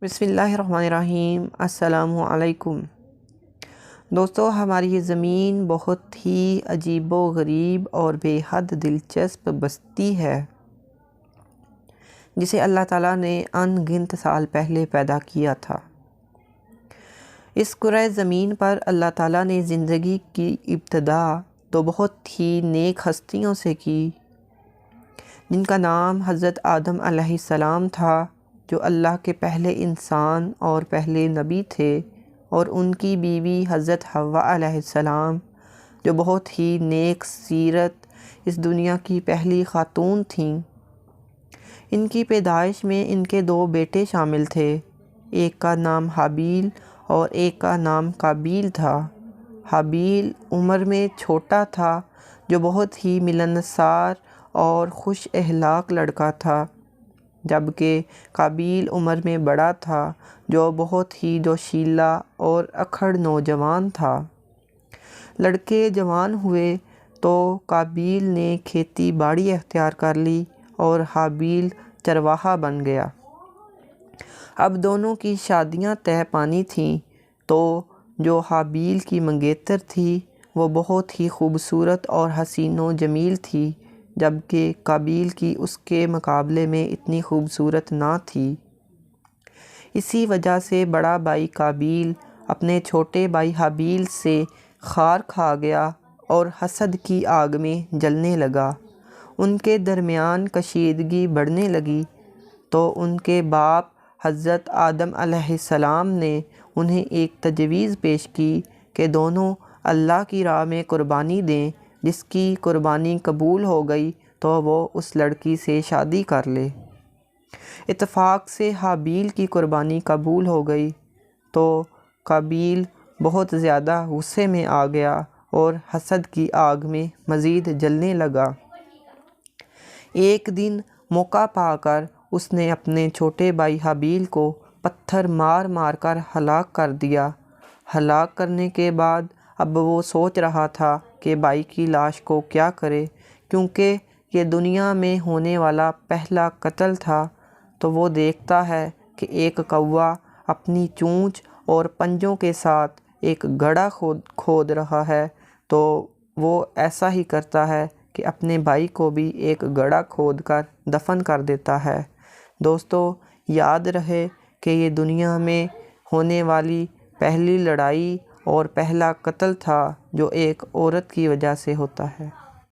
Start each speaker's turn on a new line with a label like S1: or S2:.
S1: بسم اللہ الرحمن الرحیم۔ السلام علیکم دوستو، ہماری یہ زمین بہت ہی عجیب و غریب اور بے حد دلچسپ بستی ہے جسے اللہ تعالیٰ نے ان گنت سال پہلے پیدا کیا تھا۔ اس کرۂ زمین پر اللہ تعالیٰ نے زندگی کی ابتدا تو بہت ہی نیک ہستیوں سے کی، جن کا نام حضرت آدم علیہ السلام تھا، جو اللہ کے پہلے انسان اور پہلے نبی تھے، اور ان کی بیوی حضرت حوا علیہ السلام، جو بہت ہی نیک سیرت اس دنیا کی پہلی خاتون تھیں۔ ان کی پیدائش میں ان کے 2 بیٹے شامل تھے، ایک کا نام حابیل اور ایک کا نام قابیل تھا۔ حابیل عمر میں چھوٹا تھا، جو بہت ہی ملنسار اور خوش اخلاق لڑکا تھا، جبکہ قابیل عمر میں بڑا تھا، جو بہت ہی جوشیلا اور اکھڑ نوجوان تھا۔ لڑکے جوان ہوئے تو قابیل نے کھیتی باڑی اختیار کر لی اور حابیل چرواہا بن گیا۔ اب دونوں کی شادیاں طے پانی تھیں، تو جو حابیل کی منگیتر تھی وہ بہت ہی خوبصورت اور حسین و جمیل تھی، جبکہ قابیل کی اس کے مقابلے میں اتنی خوبصورت نہ تھی۔ اسی وجہ سے بڑا بھائی قابیل اپنے چھوٹے بھائی حابیل سے خار کھا گیا اور حسد کی آگ میں جلنے لگا۔ ان کے درمیان کشیدگی بڑھنے لگی، تو ان کے باپ حضرت آدم علیہ السلام نے انہیں ایک تجویز پیش کی کہ دونوں اللہ کی راہ میں قربانی دیں، جس کی قربانی قبول ہو گئی تو وہ اس لڑکی سے شادی کر لے۔ اتفاق سے حابیل کی قربانی قبول ہو گئی تو قابیل بہت زیادہ غصے میں آ گیا اور حسد کی آگ میں مزید جلنے لگا۔ ایک دن موقع پا کر اس نے اپنے چھوٹے بھائی حابیل کو پتھر مار مار کر ہلاک کر دیا۔ ہلاک کرنے کے بعد اب وہ سوچ رہا تھا کہ بھائی کی لاش کو کیا کرے، کیونکہ یہ دنیا میں ہونے والا پہلا قتل تھا۔ تو وہ دیکھتا ہے کہ ایک کوا اپنی چونچ اور پنجوں کے ساتھ ایک گڑھا کھود رہا ہے، تو وہ ایسا ہی کرتا ہے کہ اپنے بھائی کو بھی ایک گڑھا کھود کر دفن کر دیتا ہے۔ دوستو، یاد رہے کہ یہ دنیا میں ہونے والی پہلی لڑائی اور پہلا قتل تھا جو ایک عورت کی وجہ سے ہوتا ہے۔